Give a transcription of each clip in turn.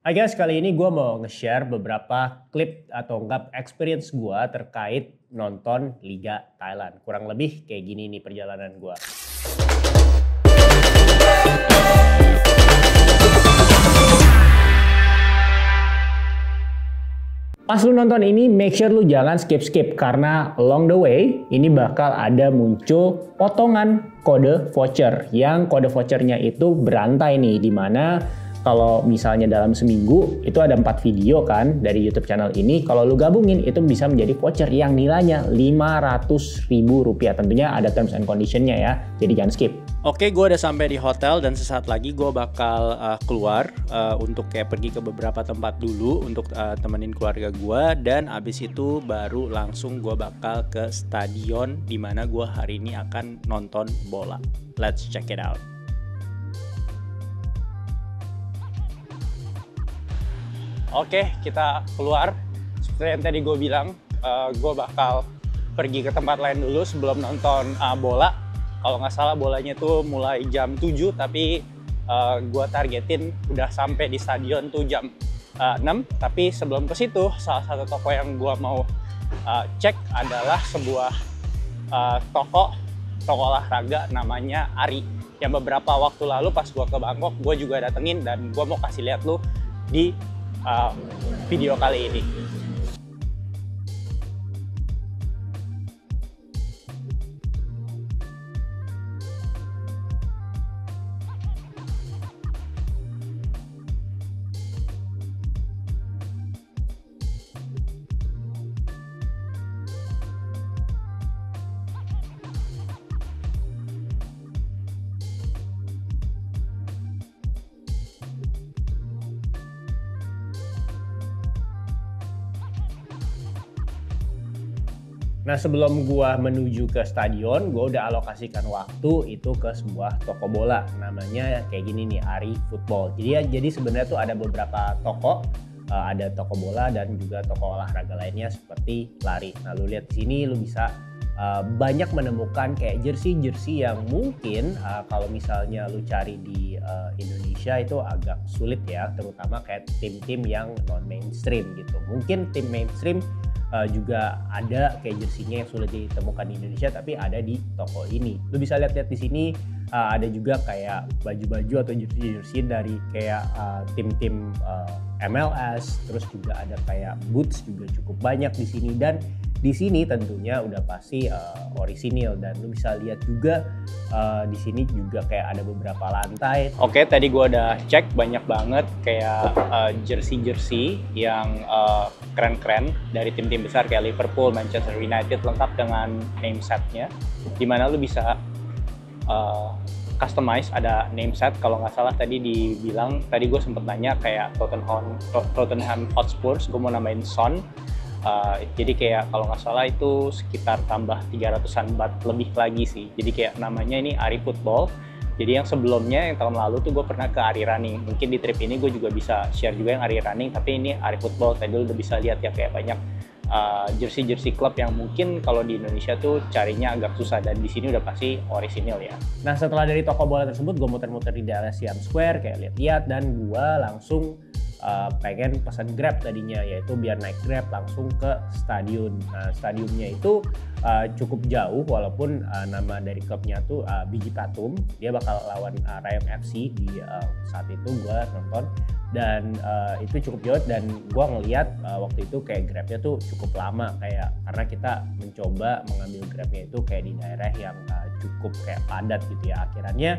Hai guys, kali ini gue mau nge-share beberapa klip atau enggak experience gue terkait nonton Liga Thailand. Kurang lebih kayak gini nih perjalanan gue. Pas lu nonton ini, make sure lu jangan skip-skip karena along the way ini bakal ada muncul potongan kode voucher yang kode vouchernya itu berantai nih, dimana kalau misalnya dalam seminggu itu ada 4 video kan dari YouTube channel ini, kalau lu gabungin itu bisa menjadi voucher yang nilainya Rp500.000. Tentunya ada terms and conditionnya ya, jadi jangan skip. Oke, gue udah sampai di hotel dan sesaat lagi gue bakal keluar untuk kayak pergi ke beberapa tempat dulu untuk temenin keluarga gue, dan abis itu baru langsung gue bakal ke stadion dimana gue hari ini akan nonton bola. Let's check it out. Oke, kita keluar. Seperti yang tadi gue bilang, gue bakal pergi ke tempat lain dulu sebelum nonton bola. Kalau nggak salah bolanya tuh mulai jam 7, tapi gue targetin udah sampai di stadion tuh jam 6. Tapi sebelum ke situ, salah satu toko yang gue mau cek adalah sebuah toko olahraga namanya Ari. Yang beberapa waktu lalu pas gue ke Bangkok, gue juga datengin dan gue mau kasih lihat lu di video kali ini. Nah, sebelum gua menuju ke stadion, gua udah alokasikan waktu itu ke sebuah toko bola. Namanya kayak gini nih, Ari Football. Jadi sebenarnya tuh ada beberapa toko, ada toko bola dan juga toko olahraga lainnya seperti lari. Nah, lu lihat di sini lu bisa banyak menemukan kayak jersey yang mungkin kalau misalnya lu cari di Indonesia itu agak sulit ya, terutama kayak tim-tim yang non mainstream gitu. Mungkin tim mainstream juga ada kayak jersinya yang sulit ditemukan di Indonesia, tapi ada di toko ini. Lu bisa lihat-lihat di sini ada juga kayak baju-baju atau jersey dari kayak tim-tim MLS, terus juga ada kayak boots juga cukup banyak di sini, dan di sini tentunya udah pasti orisinil, dan lu bisa lihat juga di sini juga kayak ada beberapa lantai. Oke, tadi gue udah cek banyak banget kayak jersey yang keren-keren dari tim-tim besar kayak Liverpool, Manchester United, lengkap dengan name setnya, dimana lu bisa customize, ada name set. Kalau nggak salah tadi dibilang, tadi gue sempet nanya kayak Tottenham Hotspur, gue mau namain Son. Jadi kayak kalau nggak salah itu sekitar tambah 300-an baht lebih lagi sih. Jadi kayak namanya ini Ari Football. Jadi yang sebelumnya, yang tahun lalu tuh gue pernah ke Ari Running. Mungkin di trip ini gue juga bisa share juga yang Ari Running, tapi ini Ari Football. Tadi lu udah bisa lihat ya kayak banyak jersey klub yang mungkin kalau di Indonesia tuh carinya agak susah, dan di sini udah pasti orisinil ya. Nah, setelah dari toko bola tersebut, gue muter-muter di daerah Siam Square kayak lihat-lihat, dan gue langsung pengen pesan Grab tadinya, yaitu biar naik Grab langsung ke stadion. Nah, stadiumnya itu cukup jauh, walaupun nama dari klubnya tuh Biji Patum. Dia bakal lawan Rayong FC di saat itu gue nonton, dan itu cukup jauh, dan gue ngeliat waktu itu kayak Grabnya tuh cukup lama, kayak karena kita mencoba mengambil Grabnya itu kayak di daerah yang cukup kayak padat gitu ya. Akhirnya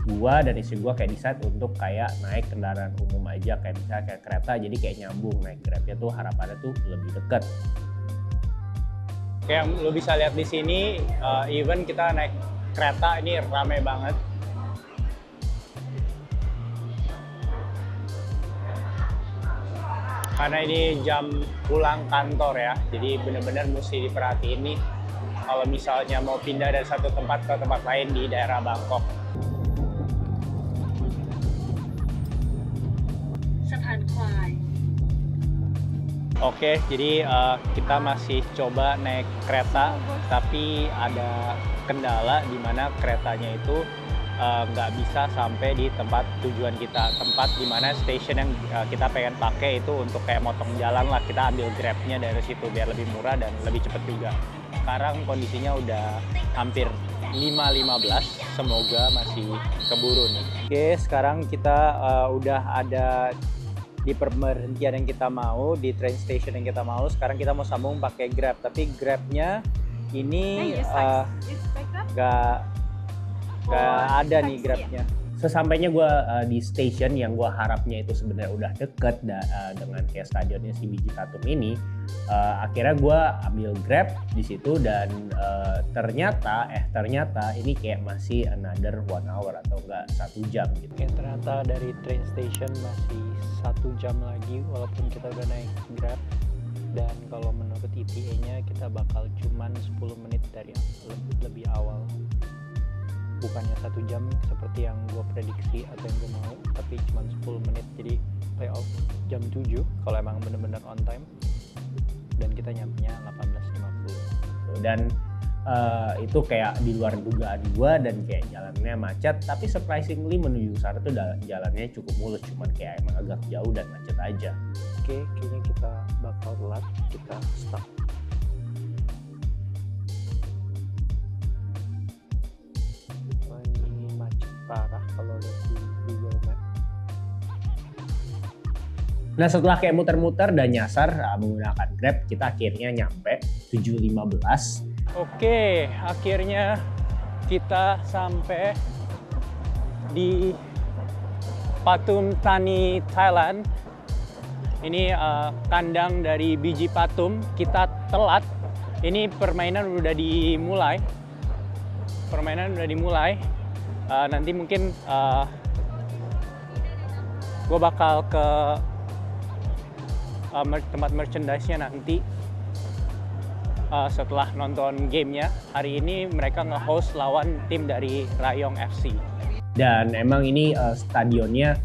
gua dan istri gua kayak decide untuk kayak naik kendaraan umum aja, kayak misalnya kayak kereta, jadi kayak nyambung naik Grabnya tuh harapannya tuh lebih dekat. Kayak lo bisa lihat di sini, even kita naik kereta ini rame banget. Karena ini jam pulang kantor ya, jadi bener-bener mesti diperhatiin nih kalau misalnya mau pindah dari satu tempat ke tempat lain di daerah Bangkok. Oke, jadi kita masih coba naik kereta, tapi ada kendala di mana keretanya itu nggak bisa sampai di tempat tujuan kita, tempat dimana station yang kita pengen pakai itu untuk kayak motong jalan lah, kita ambil Grabnya dari situ biar lebih murah dan lebih cepet juga. Sekarang kondisinya udah hampir 5.15, semoga masih keburu nih. Oke, sekarang kita udah ada di pemberhentian yang kita mau, di train station yang kita mau. Sekarang kita mau sambung pakai Grab, tapi Grabnya ini nggak ada nih Grabnya. Sesampainya gue di station yang gue harapnya itu sebenarnya udah deket dengan kayak stadionnya si Biji Patum ini, akhirnya gue ambil Grab di situ dan ternyata ini kayak masih another 1 hour atau enggak 1 jam gitu. Oke, ternyata dari train station masih 1 jam lagi walaupun kita udah naik Grab, dan kalau menurut ETA-nya kita bakal cuman 10 menit dari lebih awal. Bukannya 1 jam seperti yang gue prediksi atau yang gue mau, tapi cuma 10 menit, jadi layout jam 7 kalau emang bener-bener on time, dan kita nyampe-nya 18.50. Dan itu kayak di luar dugaan gue, dan kayak jalannya macet, tapi surprisingly menuju sana tuh jalannya cukup mulus, cuman kayak emang agak jauh dan macet aja. Oke, kayaknya kita bakal telat, kita stop. Parah kalau lihat di Google Map. Nah, setelah kayak muter-muter dan nyasar menggunakan Grab, kita akhirnya nyampe 7.15. Oke, akhirnya kita sampai di Pathum Thani, Thailand. Ini kandang dari Biji Pathum. Kita telat. Ini permainan udah dimulai. Nanti mungkin gue bakal ke tempat merchandise-nya nanti setelah nonton gamenya. Hari ini mereka nge-host lawan tim dari Rayong FC. Dan emang ini stadionnya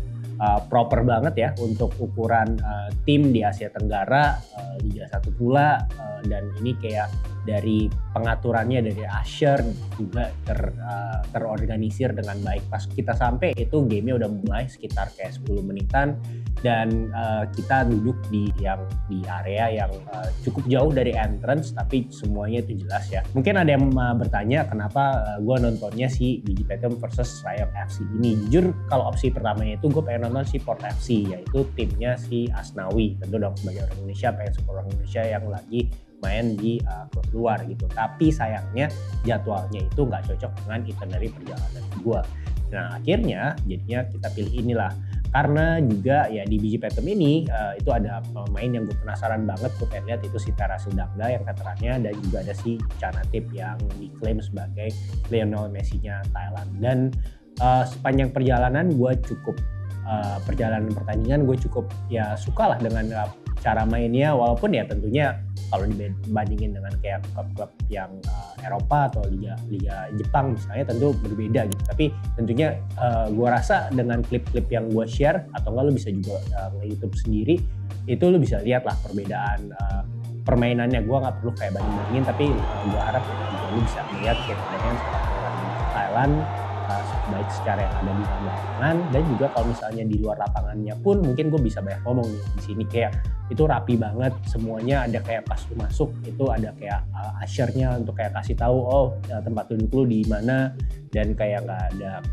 proper banget ya untuk ukuran tim di Asia Tenggara, Liga 1 pula, dan ini kayak dari pengaturannya dari usher juga terorganisir dengan baik. Pas kita sampai itu gamenya udah mulai sekitar kayak 10 menitan, dan kita duduk di area yang cukup jauh dari entrance, tapi semuanya itu jelas ya. Mungkin ada yang bertanya kenapa gue nontonnya si Biji Pathum versus Rayong FC ini. Jujur kalau opsi pertamanya itu gue pengen nonton si Port FC, yaitu timnya si Asnawi. Tentu dong sebagai orang Indonesia pengen support orang Indonesia yang lagi main di klub luar gitu. Tapi sayangnya jadwalnya itu nggak cocok dengan itinerary perjalanan gue. Nah akhirnya jadinya kita pilih inilah. Karena juga ya di Biji Pathum ini itu ada pemain yang gue penasaran banget, gue pengen lihat itu si Terasil Dangda yang veterannya, dan juga ada si Chanatip yang diklaim sebagai Lionel Messi-nya Thailand. Dan sepanjang perjalanan gue cukup perjalanan pertandingan gue cukup ya suka lah dengan cara mainnya, walaupun ya tentunya kalau dibandingin dengan kayak klub-klub yang Eropa atau Liga Jepang misalnya tentu berbeda gitu. Tapi tentunya gue rasa dengan klip-klip yang gue share, atau enggak lo bisa juga nge-YouTube sendiri, itu lo bisa lihat lah perbedaan permainannya. Gue nggak perlu kayak banding-bandingin, tapi gue harap lo bisa melihat kayak permainan Thailand, baik secara yang ada di dalam lapangan, dan juga kalau misalnya di luar lapangannya pun mungkin gue bisa banyak ngomong nih. Di sini kayak itu rapi banget, semuanya ada kayak pas lu masuk itu ada kayak usher-nya untuk kayak kasih tahu tempat duduk lu di mana, dan kayak nggak ada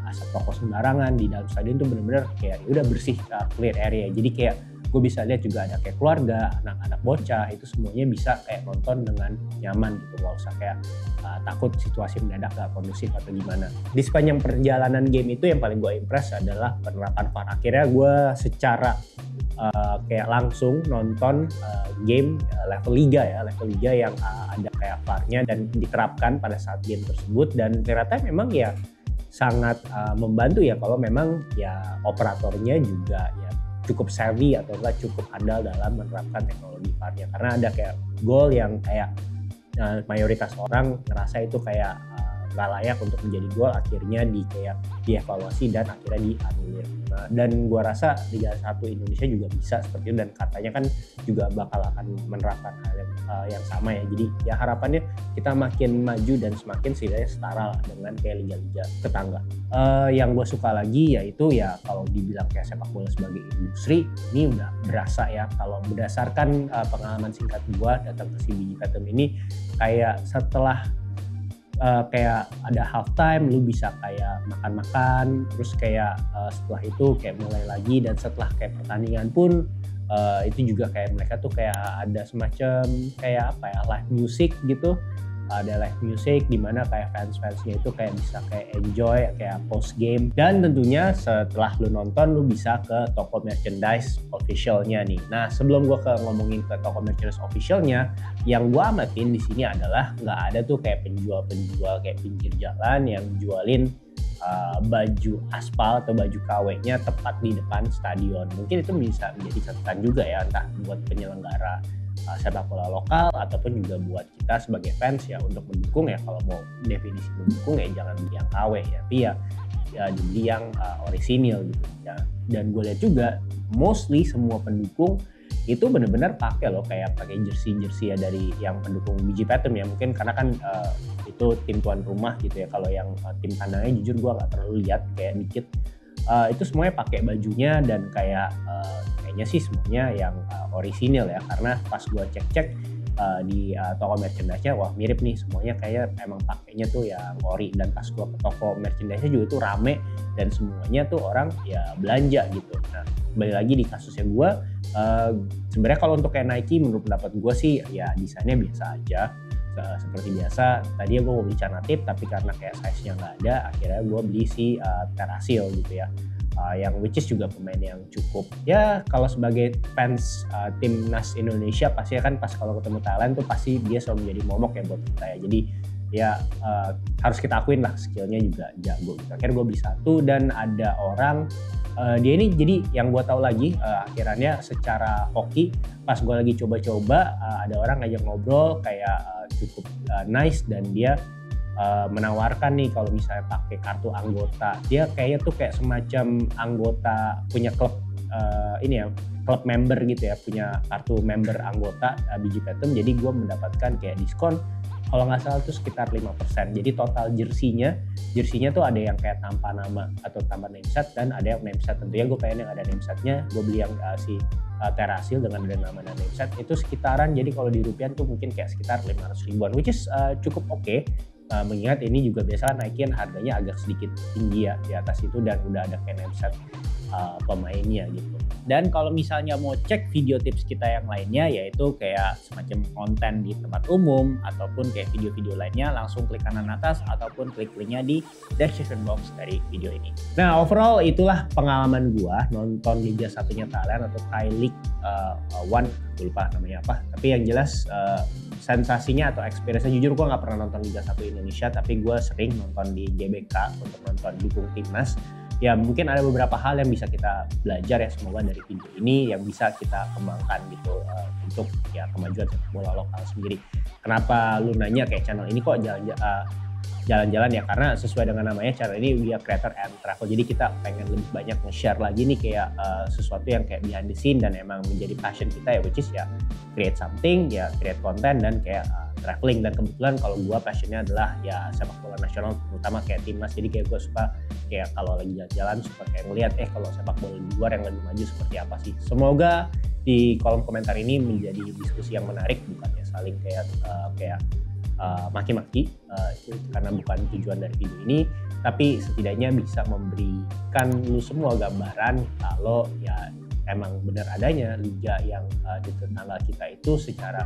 asap rokok sembarangan. Di dalam stadion tuh bener-bener kayak udah bersih, clear area. Jadi kayak gue bisa lihat juga ada kayak keluarga, anak-anak bocah, itu semuanya bisa kayak nonton dengan nyaman gitu, nggak usah kayak takut situasi mendadak gak kondusif atau gimana. Di sepanjang perjalanan game itu yang paling gue impress adalah penerapan VAR. Akhirnya gue secara kayak langsung nonton game level liga yang ada kayak VAR-nya dan diterapkan pada saat game tersebut, dan ternyata memang ya sangat membantu ya kalau memang ya operatornya juga ya cukup savvy atau enggak cukup handal dalam menerapkan teknologi VAR-nya. Karena ada kayak gol yang kayak mayoritas orang ngerasa itu kayak nggak layak untuk menjadi gol, akhirnya dievaluasi dan akhirnya dianulir. Nah, dan gua rasa Liga 1 Indonesia juga bisa seperti itu, dan katanya kan juga bakal akan menerapkan hal yang sama ya. Jadi ya harapannya kita makin maju dan semakin setidaknya setara lah dengan kayak liga-liga tetangga. Yang gue suka lagi yaitu ya kalau dibilang kayak sepak bola sebagai industri, ini udah berasa ya. Kalau berdasarkan pengalaman singkat gue datang ke si Biji Petem ini, kayak setelah kayak ada halftime lu bisa kayak makan-makan, terus kayak setelah itu kayak mulai lagi, dan setelah kayak pertandingan pun itu juga kayak mereka tuh kayak ada semacam kayak apa ya, live music gitu. Ada live music di mana kayak fans-fansnya itu kayak bisa kayak enjoy kayak post game, dan tentunya setelah lu nonton lu bisa ke toko merchandise officialnya nih. Nah, sebelum gua ngomongin ke toko merchandise officialnya, yang gua amatin di sini adalah nggak ada tuh kayak penjual kayak pinggir jalan yang jualin baju aspal atau baju KW-nya tepat di depan stadion. Mungkin itu bisa menjadi catatan juga ya, entah buat penyelenggara sepak bola lokal ataupun juga buat kita sebagai fans ya, untuk mendukung ya. Kalau mau definisi mendukung ya jangan beli yang KW ya, tapi ya dibeli yang orisinil gitu ya. Dan gue lihat juga mostly semua pendukung itu benar-benar pakai loh, kayak pakai jersey ya dari yang pendukung Biji Petem ya. Mungkin karena kan itu tim tuan rumah gitu ya. Kalau yang tim kandangnya jujur gue nggak terlalu lihat, kayak dikit. Itu semuanya pakai bajunya, dan kayaknya sih semuanya yang orisinil ya, karena pas gue cek di toko merchandise-nya, wah mirip nih semuanya, kayak emang pakainya tuh yang ori. Dan pas gue ke toko merchandise-nya juga tuh rame, dan semuanya tuh orang ya belanja gitu. Nah, kembali lagi di kasusnya gue, sebenarnya kalau untuk kayak Nike menurut pendapat gue sih ya desainnya biasa aja. Seperti biasa, tadi gue mau beli Canatip tapi karena kayak size-nya nggak ada, akhirnya gue beli si Terasil gitu ya, yang which is juga pemain yang cukup ya, kalau sebagai fans timnas Indonesia pasti kan pas kalau ketemu Thailand tuh pasti dia selalu menjadi momok ya buat kita ya. Jadi ya harus kita akuin lah skillnya juga jago gitu. Akhirnya gue beli satu, dan ada orang dia ini jadi yang gue tahu lagi akhirannya secara hoki, pas gue lagi coba-coba ada orang ngajak ngobrol kayak cukup nice, dan dia menawarkan nih kalau misalnya pakai kartu anggota, dia kayaknya tuh kayak semacam anggota punya klub ini ya, klub member gitu ya, punya kartu member anggota Biji Petem. Jadi gue mendapatkan kayak diskon kalau nggak salah tuh sekitar 5%. Jadi total jersinya tuh ada yang kayak tanpa nama atau tanpa name set, dan ada yang name set. Tentunya gue pengen yang ada name setnya, gue beli yang si Terasil dengan ada nama dan name set itu sekitaran, jadi kalau di rupiah tuh mungkin kayak sekitar 500 ribuan, which is cukup oke. Mengingat ini juga biasa Nike harganya agak sedikit tinggi ya di atas itu, dan udah ada kayak name set pemainnya gitu. Dan kalau misalnya mau cek video tips kita yang lainnya, yaitu kayak semacam konten di tempat umum ataupun kayak video-video lainnya, langsung klik kanan atas ataupun klik linknya di description box dari video ini. Nah, overall itulah pengalaman gua nonton Liga 1-nya Thailand atau Thai League One, lupa namanya apa. Tapi yang jelas sensasinya atau experience-nya, jujur gue nggak pernah nonton Liga 1 Indonesia, tapi gue sering nonton di GBK untuk nonton dukung timnas. Ya mungkin ada beberapa hal yang bisa kita belajar ya, semoga dari video ini yang bisa kita kembangkan gitu untuk ya kemajuan sepak bola lokal sendiri. Kenapa lu nanya kayak channel ini kok jalan-jalan ya, karena sesuai dengan namanya channel ini we are creator and travel. Jadi kita pengen lebih banyak nge-share lagi nih kayak sesuatu yang kayak behind the scene dan emang menjadi passion kita ya, which is ya create something, ya create konten dan kayak traveling. Dan kebetulan kalau gue passionnya adalah ya sepak bola nasional, terutama kayak timnas. Jadi kayak gue suka kayak kalau lagi jalan-jalan suka kayak ngeliat kalau sepak bola di luar yang lebih maju seperti apa sih. Semoga di kolom komentar ini menjadi diskusi yang menarik, bukannya saling kayak maki-maki, karena bukan tujuan dari video ini, tapi setidaknya bisa memberikan lu semua gambaran kalau ya emang benar adanya liga yang di tetangga kita itu secara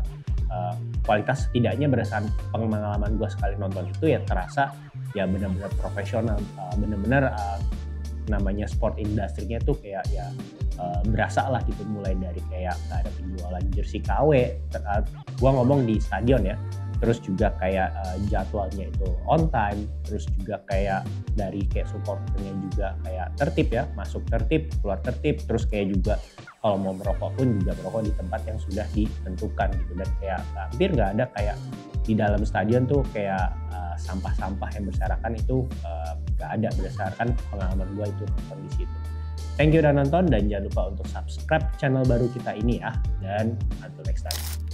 kualitas, setidaknya berdasarkan pengalaman gue sekali nonton itu ya terasa ya benar-benar profesional, benar-benar namanya sport industrinya tuh kayak ya berasa lah gitu, mulai dari kayak nggak ada penjualan jersey KW, gua ngomong di stadion ya, terus juga kayak jadwalnya itu on time, terus juga kayak dari kayak supporternya juga kayak tertib ya, masuk tertib, keluar tertib, terus kayak juga kalau mau merokok pun juga merokok di tempat yang sudah ditentukan gitu. Dan kayak hampir nggak ada kayak di dalam stadion tuh kayak sampah-sampah yang berserakan itu gak ada berdasarkan pengalaman gue itu nonton di situ. Thank you udah nonton dan jangan lupa untuk subscribe channel baru kita ini ya. Dan until next time.